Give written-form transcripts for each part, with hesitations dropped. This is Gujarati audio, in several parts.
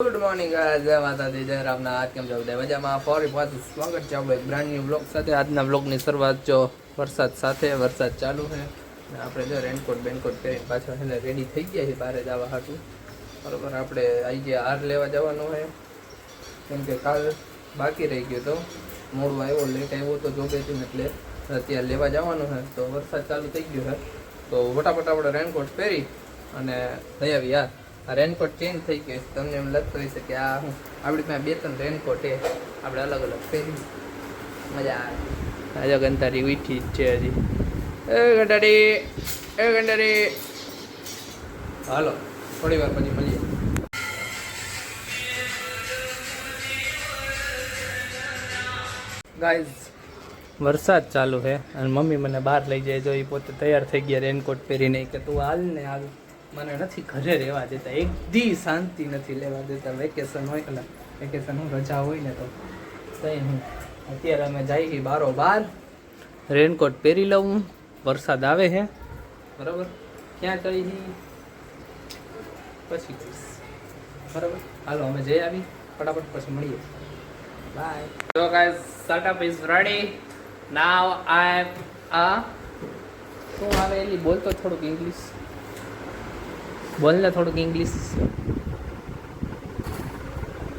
ગુડ મોર્નિંગ જય માતાજી જય રામના હાથ કેમ જાવ મજામાં ફરી પાછું સ્વાગત છે આપણું એક બ્રાન્ડ ન્યૂ બ્લોગ સાથે. આજના બ્લોગની શરૂઆત જો વરસાદ સાથે વરસાદ ચાલુ છે ને આપણે જો રેનકોટ બેનકોટ પહેરીને પાછળ એટલે રેડી થઈ ગયા છે બહાર જવા હાટું. બરાબર આપણે આવી ગયા હાર લેવા જવાનું છે કેમ કે કાલ બાકી રહી ગયો તો મોડું આવ્યો લેટ આવ્યો તો જોબેથી એટલે અત્યારે લેવા જવાનું છે. તો વરસાદ ચાલુ થઈ ગયો છે તો ફટાફટ આપણે રેનકોટ પહેરી અને લઈ આવી યાર. આ રેનકોટ ચેન્જ થઈ ગયો તમને એમ લાગતું હોય છે કે આ હું આપણી પાસે બે ત્રણ રેનકોટ છે આપણે અલગ અલગ પહેરી મજા આવે. આજે ગંધારી ઉઠી જ છે હજી. એ ગંધારી હાલો થોડી વાર પછી મળીએ. ગાઈઝ વરસાદ ચાલુ છે અને મમ્મી મને બહાર લઈ જાય જો એ પોતે તૈયાર થઈ ગયા રેનકોટ પહેરીને કે તું હાલ ને હાલ. મને નથી ઘરે રહેવા દેતા, એક દી શાંતિ નથી લેવા દેતા. વેકેશન હોય ને વેકેશન હું રજા હોય ને તો કંઈ હું અત્યારે અમે જઈએ બારોબાર રેનકોટ પહેરી લઉં. વરસાદ આવે છે બરાબર, ક્યાં ચડી પછી બરાબર. હાલો અમે જઈ આવી ફટાફટ પછી મળીએ. By. So guys, setup is ready. Now I am શું આવે એલી બોલતો થોડુંક ઇંગ્લિશ બોલને, થોડુંક ઇંગ્લિશ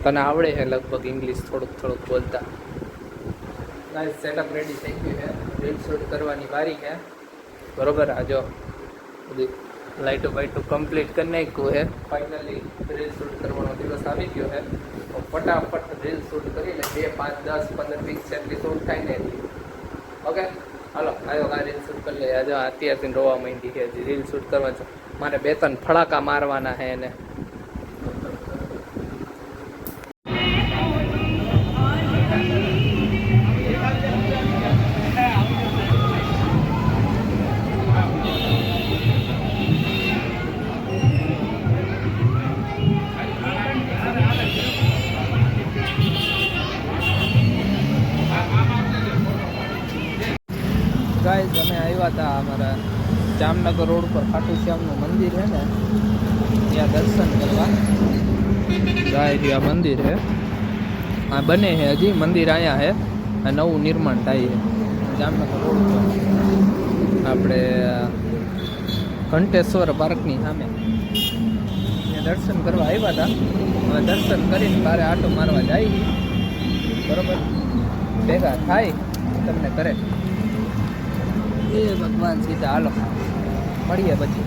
તને આવડે છે લગભગ ઇંગ્લિશ થોડુંક બોલતા. ગાઈસ સેટઅપ રેડી થઈ ગયું છે, રીલ શૂટ કરવાની બારી છે બરોબર. આ જો બધી લાઇટો બાઇટો કમ્પ્લીટ કરી નાખ્યું છે. ફાઇનલી રીલ શૂટ કરવાનો દિવસ આવી ગયો છે તો ફટાફટ રીલ શૂટ કરી લે. 2, 5, 10, 15, 20 જેટલી શૂટ થાય ને એટલી. ઓકે હાલો આવ્યો આ રીલ શૂટ કરી લે. આજે અત્યારથી રોવા માંડી છે હજી રીલ શૂટ કરવા છે. મારે 2-3 ફડાકા મારવાના છે એને. ગાઈઝ અમે આવ્યા હતા અમારા જામનગર રોડ પર ખાટુ શ્યામનું મંદિર છે ને ત્યાં દર્શન કરવા. ગાય આ મંદિર છે, આ બને છે હજી મંદિર અહીંયા છે. આ નવું નિર્માણ થાય છે જામનગર રોડ પર આપણે ઘંટેશ્વર પાર્કની સામે. ત્યાં દર્શન કરવા આવ્યા હતા. હવે દર્શન કરીને બારે આટો મારવા જાય બરોબર. ભેગા થાય તમને કરે એ ભગવાન સીધા. હાલો મળીએ પછી.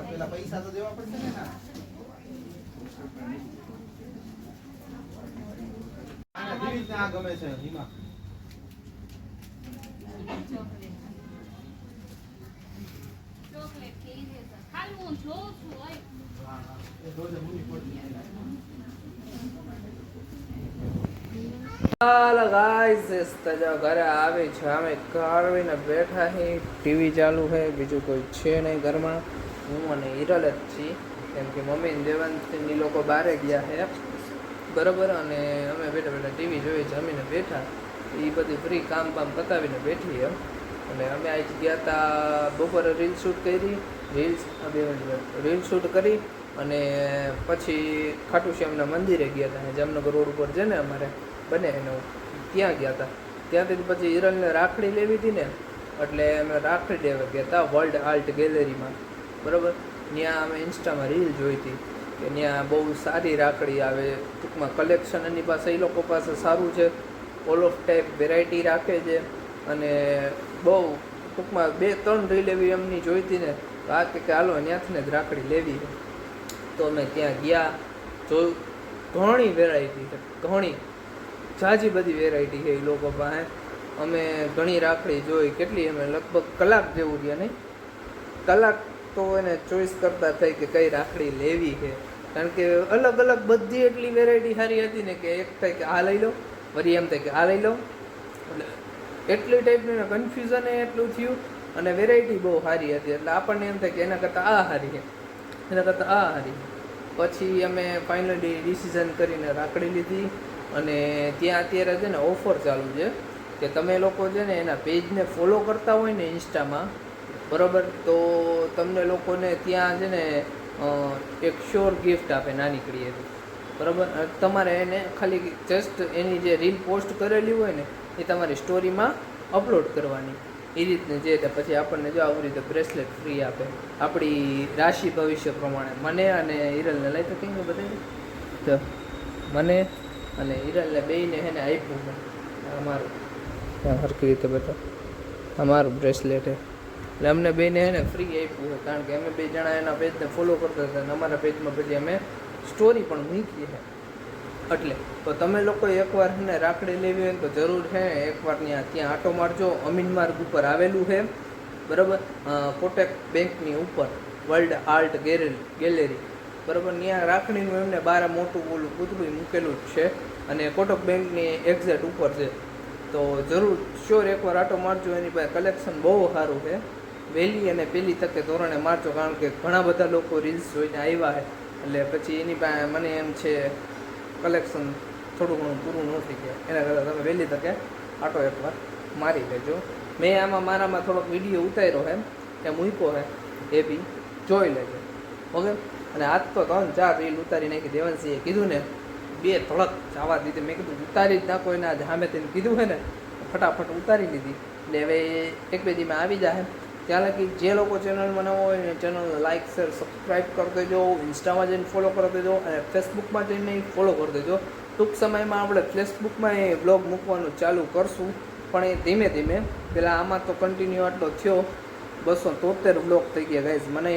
પેલા પૈસા તો દેવા પડશે ને. ગમે છે ઘરે આવી છે. અમે કારવીને બેઠા છીએ, ટીવી ચાલુ છે, બીજું કોઈ છે નહીં ઘરમાં. હું અને હિરલ જ છીએ કેમ કે મમ્મી ને દેવાંશની લોકો બહારે ગયા છે બરાબર. અને અમે બેઠા બેઠા ટીવી જોઈએ, જમીને બેઠા. એ બધી ફ્રી કામ પતાવીને બેઠી એમ. અને અમે આજ ગયા હતા બપોરે રીલ શૂટ કરી, રીલ શૂટ કરી અને પછી ખાટુ શ્યામના મંદિરે ગયા હતા જામનગર રોડ ઉપર છે ને અમારે બને એનું ત્યાં ગયા હતા. ત્યાંથી પછી હિરલને રાખડી લેવી હતી ને એટલે અમે રાખડી લેવા ગયા હતા વર્લ્ડ આર્ટ ગેલેરીમાં બરાબર. ત્યાં અમે ઇન્સ્ટામાં રીલ જોઈ હતી કે ત્યાં બહુ સારી રાખડી આવે, ટૂંકમાં કલેક્શન એની પાસે એ લોકો પાસે સારું છે, ઓલ ઓફ ટાઈપ વેરાયટી રાખે છે, અને બહુ ટૂંકમાં 2-3 રીલ એવી એમની જોઈતી ને તો આ કે હાલો ત્યાંથી જ રાખડી લેવી. તો અમે ત્યાં ગયા, જોયું, ઘણી વેરાયટી છે, ઘણી ઝાઝી બધી વેરાયટી છે એ લોકો પાસે. અમે ઘણી રાખડી જોઈ, કેટલી અમે લગભગ કલાક જેવું રહ્યા નહીં, કલાક તો એને ચોઈસ કરતા થઈ કે કઈ રાખડી લેવી છે, કારણ કે અલગ અલગ બધી એટલી વેરાયટી સારી હતી ને કે એક થાય કે આ લઈ લો, વળી એમ થાય કે આ લઈ લો, એટલે એટલી ટાઈપનું કન્ફ્યુઝન એટલું થયું, અને વેરાયટી બહુ સારી હતી, એટલે આપણને એમ થાય કે એના કરતાં આ સારી છે, એના કરતાં આ સારી. પછી અમે ફાઇનલી ડિસિઝન કરીને રાખડી લીધી, અને ત્યાં અત્યારે છે ને ઓફર ચાલુ છે કે તમે લોકો છે ને એના પેજને ફોલો કરતા હોય ને ઇન્સ્ટામાં, બરાબર, તો તમને લોકોને ત્યાં છે ને એક શ્યોર ગિફ્ટ આપે નાનીકડી એવી, બરાબર. તમારે એને ખાલી જસ્ટ એની જે રીલ પોસ્ટ કરેલી હોય ને એ તમારી સ્ટોરીમાં અપલોડ કરવાની, એ રીતને જે પછી આપણને જો આવી રીતે બ્રેસલેટ ફ્રી આપે આપણી રાશિ ભવિષ્ય પ્રમાણે. મને અને હિરલને લઈ તો કેમ બતાવી તો મને અને હિરલને બેયને એને આપ્યું છે અમારું, સરખી રીતે બતાવ, અમારું બ્રેસલેટ છે, એટલે અમને બેને એને ફ્રી આપ્યું છે, કારણ કે અમે 2 જણા એના પેજને ફોલો કરતા હતા અને અમારા પેજમાં પછી અમે સ્ટોરી પણ મૂકી છે. એટલે તો તમે લોકો એકવાર એને રાખડી લેવી હોય તો જરૂર છે એકવાર ત્યાં આટો મારજો. અમીન માર્ગ ઉપર આવેલું છે, બરાબર, કોટેક બેંકની ઉપર વર્લ્ડ આર્ટ ગેલેરી, બરાબર. ત્યાં રાખડીનું એમને બાર મોટું ઓલું પૂતળું મૂકેલું જ છે, અને કોટક બેંકની એક્ઝેક્ટ ઉપર છે. તો જરૂર શ્યોર એકવાર આટો મારજો, એની પાસે કલેક્શન બહુ સારું છે. વહેલી અને પહેલી તકે ધોરણે મારજો, કારણ કે ઘણા બધા લોકો રીલ્સ જોઈને આવ્યા છે, એટલે પછી એની પાસે મને એમ છે કલેક્શન થોડું ઘણું પૂરું ન થઈ ગયા, એના કરતાં તમે વહેલી તકે આટો એકવાર મારી લેજો. મેં આમાં મારામાં થોડોક વિડીયો ઉતાર્યો છે, એ મૂક્યો છે, એ બી જોઈ લેજો, ઓકે. અને આજ તો 3-4 રીલ ઉતારી નાખી. દેવાંશીએ કીધું ને 2 ધડક જવા દીધી, મેં કીધું ઉતારી જ નાખો, એને આજે સામે તેને કીધું છે ને ફટાફટ ઉતારી લીધી. એટલે હવે 1-2 દીમાં આવી જાય. ત્યાં લગી જે લોકો ચેનલમાં નવો હોય ને ચેનલને લાઇક શેર સબસ્ક્રાઈબ કરી દેજો, ઇન્સ્ટામાં જઈને ફોલો કરી દેજો, અને ફેસબુકમાં જઈને ફોલો કરી દેજો. ટૂંક સમયમાં આપણે ફેસબુકમાં એ બ્લોગ મૂકવાનું ચાલુ કરશું, પણ એ ધીમે ધીમે. પહેલાં આમાં તો કન્ટિન્યુ આટલો થયો 273 બ્લોગ થઈ ગયા ગાઈઝ. મને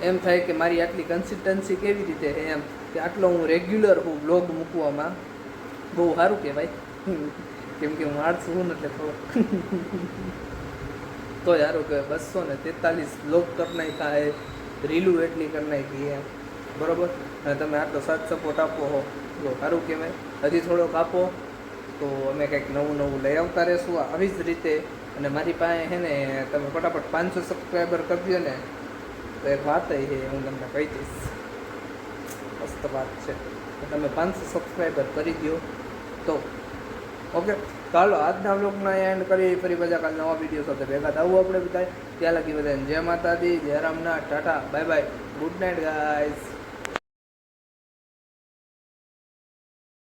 એમ થાય કે મારી આટલી કન્સિસ્ટન્સી કેવી રીતે છે એમ, કે આટલો હું રેગ્યુલર હું બ્લોગ મૂકવામાં બહુ સારું કહેવાય, કેમ કે હું આર્ટ્સ હું એટલે ખબર તો સારું કે 243 બ્લોગ કરી નાખ્યા, રીલું એટલી કરી નાખી એમ, બરાબર. અને તમે આટલો સાથ સપોર્ટ આપો હો તો સારું કહેવાય. હજી થોડોક આપો તો અમે કંઈક નવું લઈ આવતા રહીશું આવી જ રીતે. અને મારી પાસે છે ને તમે ફટાફટ 500 સબસ્ક્રાઈબર કરી દો ને તો એક વાત છે હું તમને કહી દઈશ, મસ્ત વાત છે. તમે 500 સબસ્ક્રાઈબર કરી દો તો ઓકે. ચાલો આજના બ્લોગના એન્ડ કરી, ફરી બધા કાલ નવા વિડીયો સાથે ભેગા થવું આપણે બધા. ત્યાં લગી બધાને જય માતાજી, જય Ramnath, Tata, bye bye, good night guys.